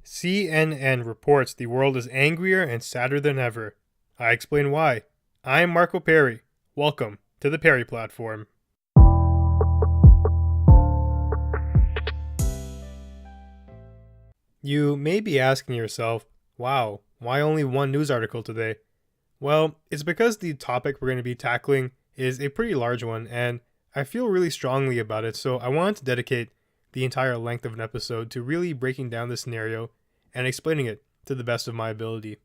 CNN reports the world is angrier and sadder than ever. I explain why. I'm Marco Perri. Welcome to the Perri platform. You may be asking yourself, wow, why only one news article today? Well, it's because the topic we're going to be tackling is a pretty large one, and I feel really strongly about it, so I wanted to dedicate the entire length of an episode to really breaking down the scenario and explaining it to the best of my ability.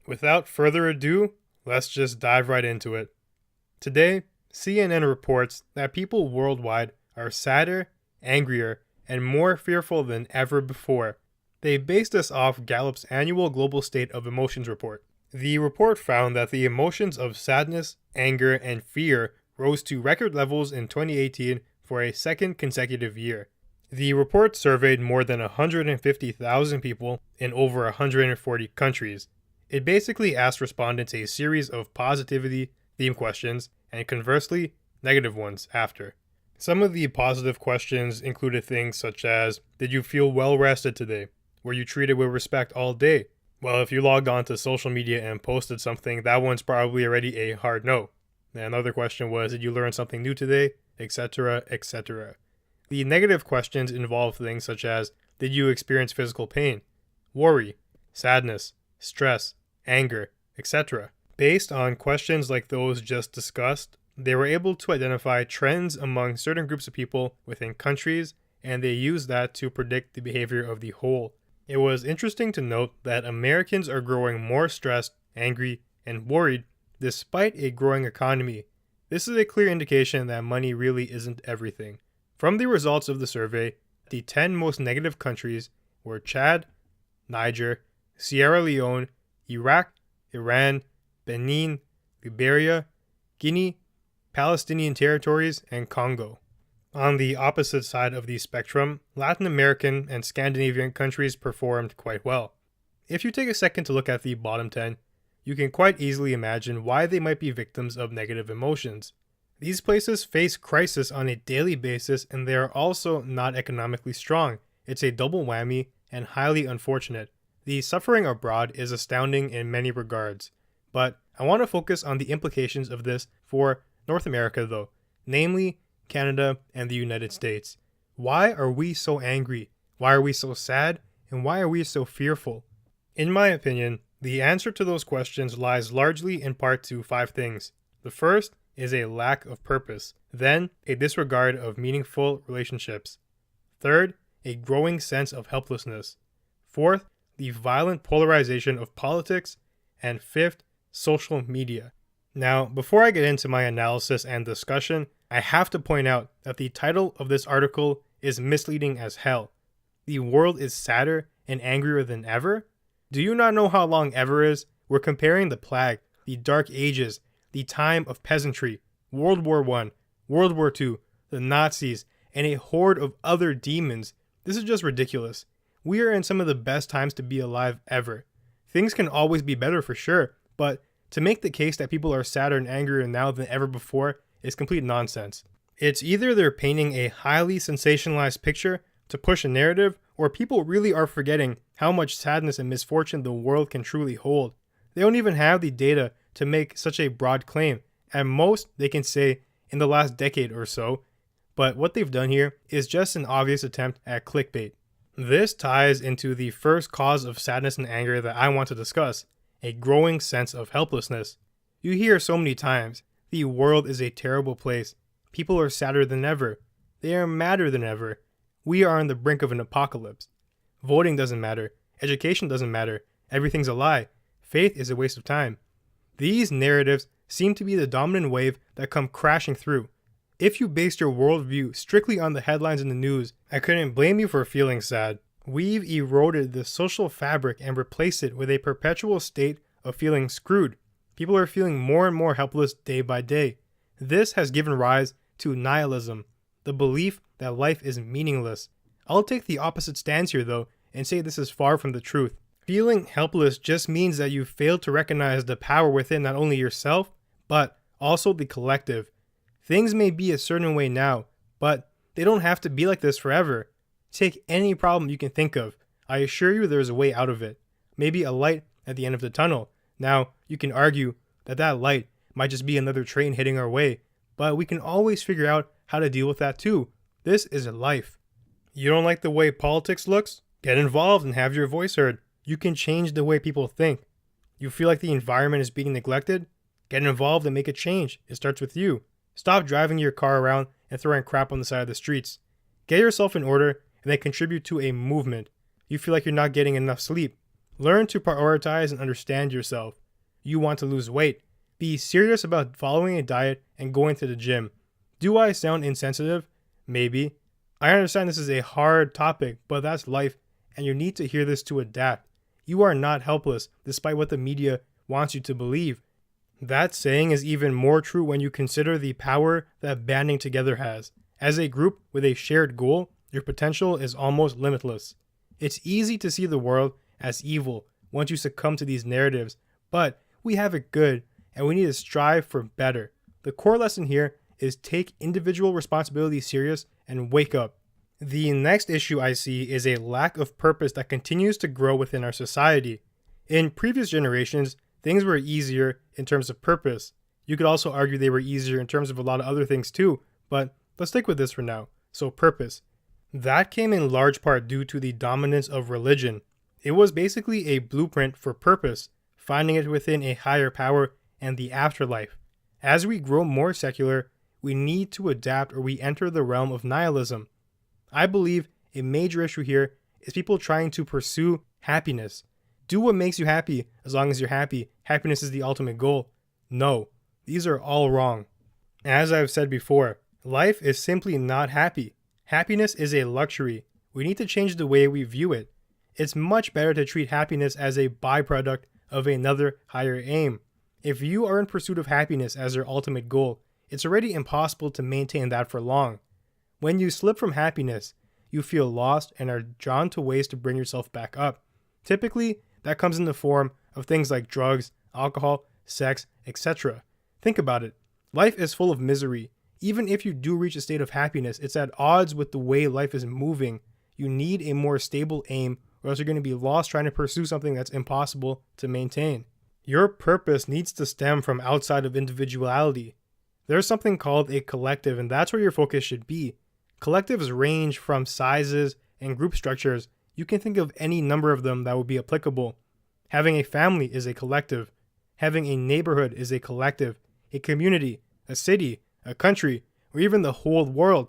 Without further ado, let's just dive right into it. Today, CNN reports that people worldwide are sadder, angrier, and more fearful than ever before. They based this off Gallup's annual Global State of Emotions report. The report found that the emotions of sadness, anger, and fear rose to record levels in 2018 for a second consecutive year. The report surveyed more than 150,000 people in over 140 countries. It basically asked respondents a series of positivity theme questions and conversely, negative ones after. Some of the positive questions included things such as, did you feel well rested today? Were you treated with respect all day? Well, if you logged on to social media and posted something, that one's probably already a hard no. Another question was, did you learn something new today? Etc., etc. The negative questions involve things such as, did you experience physical pain, worry, sadness, stress, anger, etc. Based on questions like those just discussed, they were able to identify trends among certain groups of people within countries, and they used that to predict the behavior of the whole. It was interesting to note that Americans are growing more stressed, angry, and worried despite a growing economy. This is a clear indication that money really isn't everything. From the results of the survey, the 10 most negative countries were Chad, Niger, Sierra Leone, Iraq, Iran, Benin, Liberia, Guinea, Palestinian territories, and Congo. On the opposite side of the spectrum, Latin American and Scandinavian countries performed quite well. If you take a second to look at the bottom 10, you can quite easily imagine why they might be victims of negative emotions. These places face crisis on a daily basis, and they are also not economically strong. It's a double whammy and highly unfortunate. The suffering abroad is astounding in many regards, but I want to focus on the implications of this for North America though, namely Canada and the United States. Why are we so angry? Why are we so sad? And why are we so fearful? In my opinion, the answer to those questions lies largely in part to 5 things. The first is a lack of purpose, then a disregard of meaningful relationships. Third, a growing sense of helplessness. Fourth, the violent polarization of politics. And fifth, social media. Now, before I get into my analysis and discussion, I have to point out that the title of this article is misleading as hell. The world is sadder and angrier than ever? Do you not know how long ever is? We're comparing the plague, the dark ages, the time of peasantry, World War I, World War II, the Nazis, and a horde of other demons. This is just ridiculous. We are in some of the best times to be alive ever. Things can always be better for sure, but to make the case that people are sadder and angrier now than ever before is complete nonsense. It's either they're painting a highly sensationalized picture to push a narrative, or people really are forgetting how much sadness and misfortune the world can truly hold. They don't even have the data to make such a broad claim. At most, they can say in the last decade or so, but what they've done here is just an obvious attempt at clickbait. This ties into the first cause of sadness and anger that I want to discuss, a growing sense of helplessness. You hear so many times, the world is a terrible place. People are sadder than ever. They are madder than ever. We are on the brink of an apocalypse. Voting doesn't matter. Education doesn't matter. Everything's a lie. Faith is a waste of time. These narratives seem to be the dominant wave that come crashing through. If you based your worldview strictly on the headlines in the news, I couldn't blame you for feeling sad. We've eroded the social fabric and replaced it with a perpetual state of feeling screwed. People are feeling more and more helpless day by day. This has given rise to nihilism, the belief that life is meaningless. I'll take the opposite stance here though, and say this is far from the truth. Feeling helpless just means that you fail to recognize the power within not only yourself, but also the collective. Things may be a certain way now, but they don't have to be like this forever. Take any problem you can think of. I assure you there is a way out of it. Maybe a light at the end of the tunnel. Now, you can argue that that light might just be another train hitting our way, but we can always figure out how to deal with that too. This is life. You don't like the way politics looks? Get involved and have your voice heard. You can change the way people think. You feel like the environment is being neglected? Get involved and make a change. It starts with you. Stop driving your car around and throwing crap on the side of the streets. Get yourself in order and then contribute to a movement. You feel like you're not getting enough sleep. Learn to prioritize and understand yourself. You want to lose weight. Be serious about following a diet and going to the gym. Do I sound insensitive? Maybe. I understand this is a hard topic, but that's life, and you need to hear this to adapt. You are not helpless, despite what the media wants you to believe. That saying is even more true when you consider the power that banding together has. As a group with a shared goal, your potential is almost limitless. It's easy to see the world as evil once you succumb to these narratives, but we have it good, and we need to strive for better. The core lesson here is take individual responsibility serious and wake up. The next issue I see is a lack of purpose that continues to grow within our society. In previous generations, things were easier in terms of purpose. You could also argue they were easier in terms of a lot of other things too, but let's stick with this for now. So purpose. That came in large part due to the dominance of religion. It was basically a blueprint for purpose, finding it within a higher power and the afterlife. As we grow more secular, we need to adapt or we enter the realm of nihilism. I believe a major issue here is people trying to pursue happiness. Do what makes you happy as long as you're happy. Happiness is the ultimate goal. No, these are all wrong. As I've said before, life is simply not happy. Happiness is a luxury. We need to change the way we view it. It's much better to treat happiness as a byproduct of another higher aim. If you are in pursuit of happiness as your ultimate goal, it's already impossible to maintain that for long. When you slip from happiness, you feel lost and are drawn to ways to bring yourself back up. Typically, that comes in the form of things like drugs, alcohol, sex, etc. Think about it. Life is full of misery. Even if you do reach a state of happiness, it's at odds with the way life is moving. You need a more stable aim, or else you're going to be lost trying to pursue something that's impossible to maintain. Your purpose needs to stem from outside of individuality. There's something called a collective, and that's where your focus should be. Collectives range from sizes and group structures. You can think of any number of them that would be applicable. Having a family is a collective. Having a neighborhood is a collective. A community, a city, a country, or even the whole world.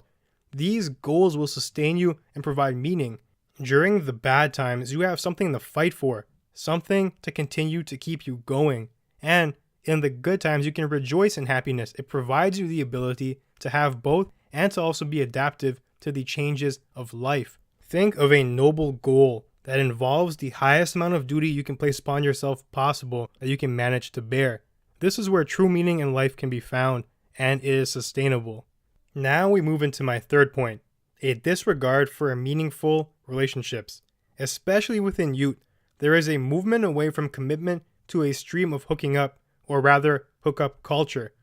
These goals will sustain you and provide meaning. During the bad times, you have something to fight for, something to continue to keep you going. And in the good times, you can rejoice in happiness. It provides you the ability to have both and to also be adaptive to the changes of life. Think of a noble goal that involves the highest amount of duty you can place upon yourself possible that you can manage to bear. This is where true meaning in life can be found, and it is sustainable. Now we move into my third point, a disregard for meaningful relationships. Especially within youth, there is a movement away from commitment to a stream of hooking up, or rather, hookup culture.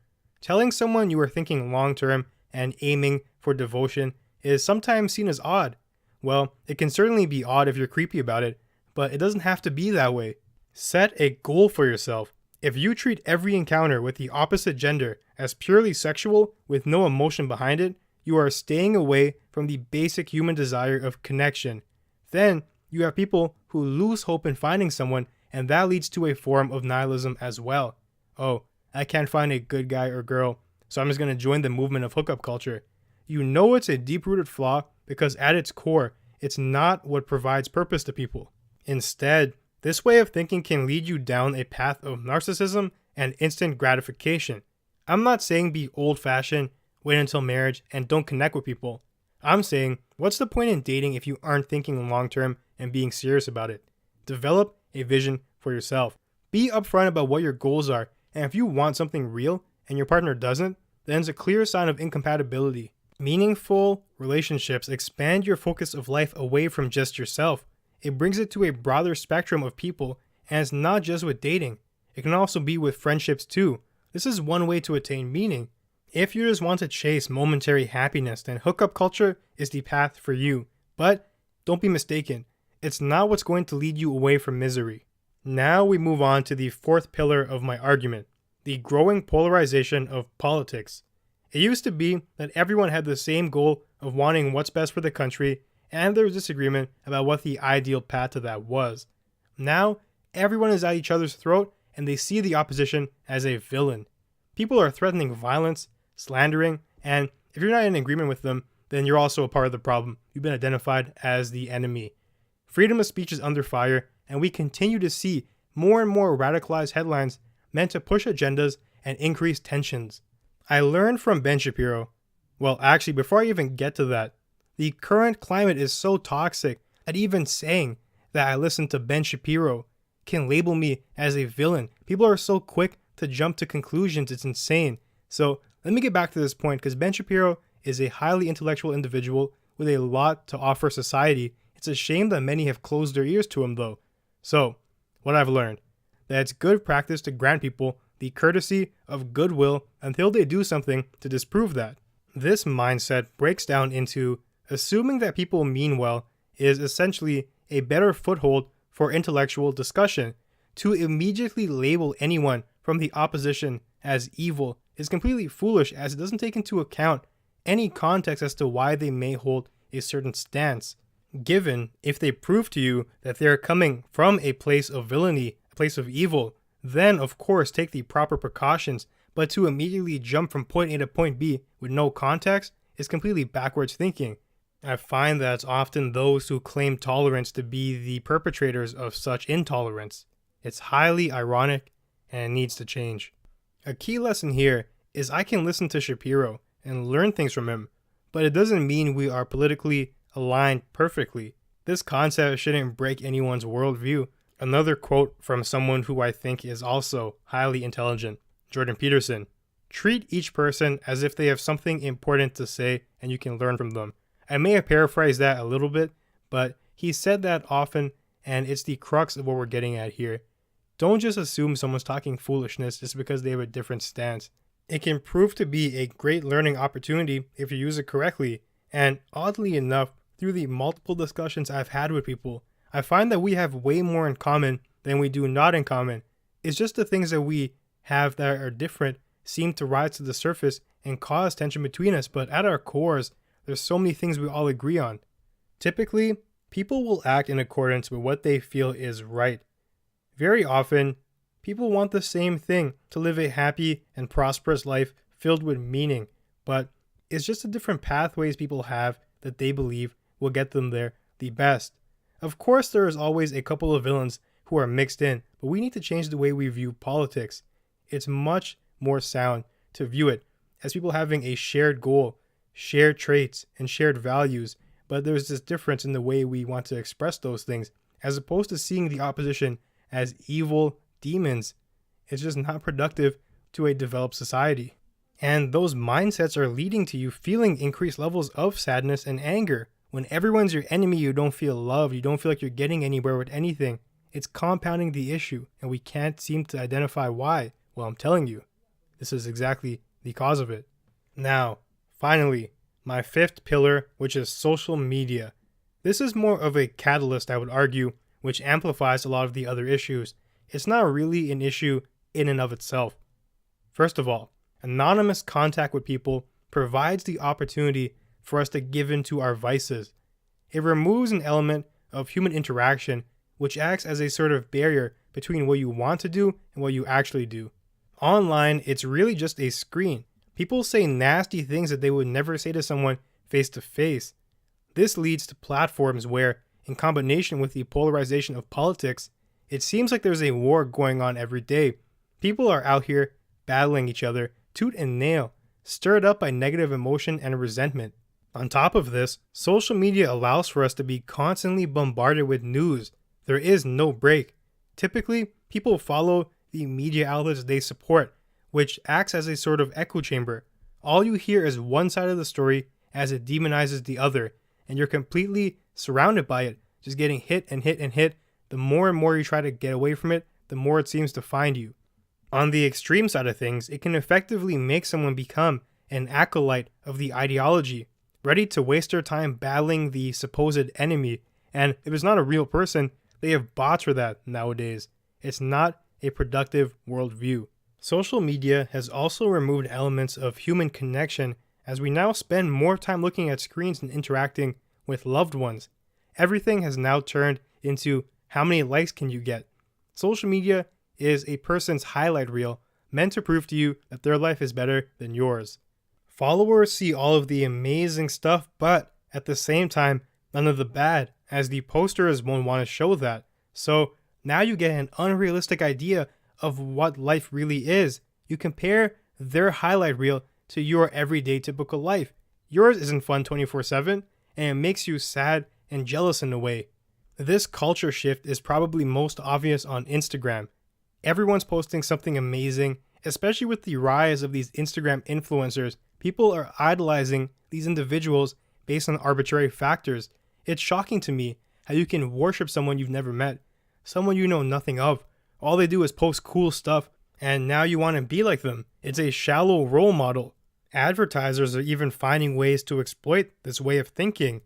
Telling someone you are thinking long-term and aiming for devotion is sometimes seen as odd. Well, it can certainly be odd if you're creepy about it, but it doesn't have to be that way. Set a goal for yourself. If you treat every encounter with the opposite gender as purely sexual with no emotion behind it, you are staying away from the basic human desire of connection. Then you have people who lose hope in finding someone, and that leads to a form of nihilism as well. Oh, I can't find a good guy or girl, so I'm just going to join the movement of hookup culture. You know it's a deep-rooted flaw because at its core, it's not what provides purpose to people. Instead, this way of thinking can lead you down a path of narcissism and instant gratification. I'm not saying be old-fashioned, wait until marriage, and don't connect with people. I'm saying, what's the point in dating if you aren't thinking long-term and being serious about it? Develop a vision for yourself. Be upfront about what your goals are, and if you want something real and your partner doesn't, then it's a clear sign of incompatibility. Meaningful relationships expand your focus of life away from just yourself. It brings it to a broader spectrum of people, and it's not just with dating. It can also be with friendships too. This is one way to attain meaning. If you just want to chase momentary happiness, then hookup culture is the path for you. But don't be mistaken. It's not what's going to lead you away from misery. Now we move on to the fourth pillar of my argument, the growing polarization of politics. It used to be that everyone had the same goal of wanting what's best for the country, and there was disagreement about what the ideal path to that was. Now, everyone is at each other's throat, and they see the opposition as a villain. People are threatening violence, slandering, and if you're not in agreement with them, then you're also a part of the problem. You've been identified as the enemy. Freedom of speech is under fire, and we continue to see more and more radicalized headlines meant to push agendas and increase tensions. I learned from Ben Shapiro. Well, actually, before I even get to that, the current climate is so toxic that even saying that I listen to Ben Shapiro can label me as a villain. People are so quick to jump to conclusions, it's insane. So let me get back to this point, because Ben Shapiro is a highly intellectual individual with a lot to offer society. It's a shame that many have closed their ears to him though. So, what I've learned, that it's good practice to grant people the courtesy of goodwill until they do something to disprove that. This mindset breaks down into assuming that people mean well is essentially a better foothold for intellectual discussion. To immediately label anyone from the opposition as evil is completely foolish, as it doesn't take into account any context as to why they may hold a certain stance. Given, if they prove to you that they're coming from a place of villainy, a place of evil, then of course take the proper precautions, but to immediately jump from point A to point B with no context is completely backwards thinking. I find that it's often those who claim tolerance to be the perpetrators of such intolerance. It's highly ironic and it needs to change. A key lesson here is I can listen to Shapiro and learn things from him, but it doesn't mean we are politically aligned perfectly. This concept shouldn't break anyone's worldview. Another quote from someone who I think is also highly intelligent, Jordan Peterson. Treat each person as if they have something important to say and you can learn from them. I may have paraphrased that a little bit, but he said that often, and it's the crux of what we're getting at here. Don't just assume someone's talking foolishness just because they have a different stance. It can prove to be a great learning opportunity if you use it correctly, and oddly enough, through the multiple discussions I've had with people, I find that we have way more in common than we do not in common. It's just the things that we have that are different seem to rise to the surface and cause tension between us, but at our cores, there's so many things we all agree on. Typically, people will act in accordance with what they feel is right. Very often, people want the same thing, to live a happy and prosperous life filled with meaning, but it's just the different pathways people have that they believe will get them there the best. Of course, there is always a couple of villains who are mixed in, but we need to change the way we view politics. It's much more sound to view it as people having a shared goal, shared traits, and shared values, but there's this difference in the way we want to express those things, as opposed to seeing the opposition as evil demons. It's just not productive to a developed society. And those mindsets are leading to you feeling increased levels of sadness and anger. When everyone's your enemy, you don't feel loved, you don't feel like you're getting anywhere with anything. It's compounding the issue, and we can't seem to identify why. Well, I'm telling you, this is exactly the cause of it. Now, finally, my fifth pillar, which is social media. This is more of a catalyst, I would argue, which amplifies a lot of the other issues. It's not really an issue in and of itself. First of all, anonymous contact with people provides the opportunity for us to give in to our vices. It removes an element of human interaction, which acts as a sort of barrier between what you want to do and what you actually do. Online, it's really just a screen. People say nasty things that they would never say to someone face to face. This leads to platforms where, in combination with the polarization of politics, it seems like there's a war going on every day. People are out here battling each other, tooth and nail, stirred up by negative emotion and resentment. On top of this, social media allows for us to be constantly bombarded with news. There is no break. Typically, people follow the media outlets they support, which acts as a sort of echo chamber. All you hear is one side of the story as it demonizes the other, and you're completely surrounded by it, just getting hit and hit and hit. The more and more you try to get away from it, the more it seems to find you. On the extreme side of things, it can effectively make someone become an acolyte of the ideology, ready to waste their time battling the supposed enemy And if it's not a real person, they have bots for that nowadays. It's not a productive worldview. Social media has also removed elements of human connection as we now spend more time looking at screens and interacting with loved ones. Everything has now turned into how many likes can you get. Social media is a person's highlight reel meant to prove to you that their life is better than yours. Followers see all of the amazing stuff, but at the same time, none of the bad, as the posters won't want to show that. So now you get an unrealistic idea of what life really is. You compare their highlight reel to your everyday typical life. Yours isn't fun 24/7, and it makes you sad and jealous in a way. This culture shift is probably most obvious on Instagram. Everyone's posting something amazing, especially with the rise of these Instagram influencers. People are idolizing these individuals based on arbitrary factors. It's shocking to me how you can worship someone you've never met, someone you know nothing of. All they do is post cool stuff, and now you want to be like them. It's a shallow role model. Advertisers are even finding ways to exploit this way of thinking.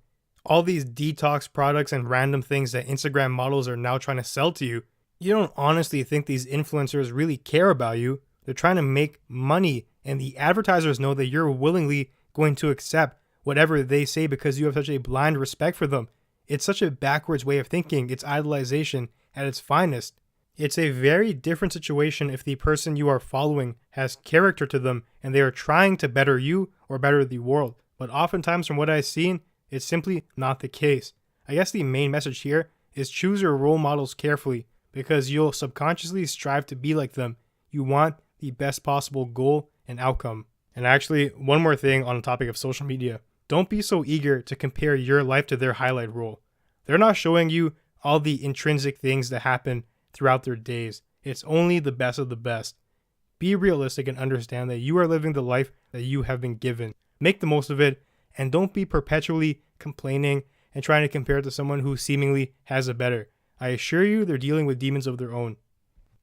All these detox products and random things that Instagram models are now trying to sell to you. You don't honestly think these influencers really care about you. They're trying to make money, and the advertisers know that you're willingly going to accept whatever they say because you have such a blind respect for them. It's such a backwards way of thinking. It's idolization at its finest. It's a very different situation if the person you are following has character to them and they are trying to better you or better the world. But oftentimes from what I've seen, it's simply not the case. I guess the main message here is choose your role models carefully because you'll subconsciously strive to be like them. You want the best possible goal and outcome. And actually, one more thing on the topic of social media. Don't be so eager to compare your life to their highlight reel. They're not showing you all the intrinsic things that happen throughout their days. It's only the best of the best. Be realistic and understand that you are living the life that you have been given. Make the most of it, and don't be perpetually complaining and trying to compare it to someone who seemingly has it better. I assure you they're dealing with demons of their own.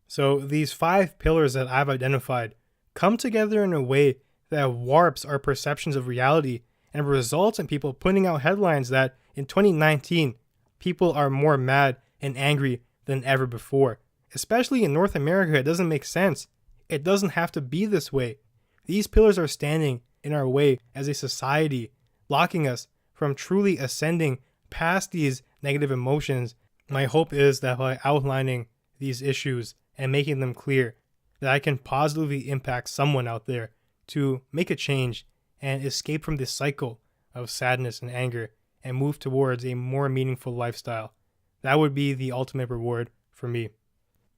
So these 5 pillars that I've identified come together in a way that warps our perceptions of reality and results in people putting out headlines that in 2019, people are more mad and angry than ever before. Especially in North America, it doesn't make sense. It doesn't have to be this way. These pillars are standing in our way as a society, blocking us from truly ascending past these negative emotions. My hope is that by outlining these issues and making them clear, that I can positively impact someone out there to make a change and escape from this cycle of sadness and anger and move towards a more meaningful lifestyle. That would be the ultimate reward for me.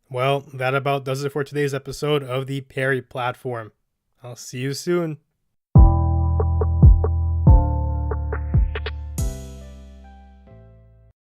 Well, that about does it for today's episode of the Perri platform. I'll see you soon.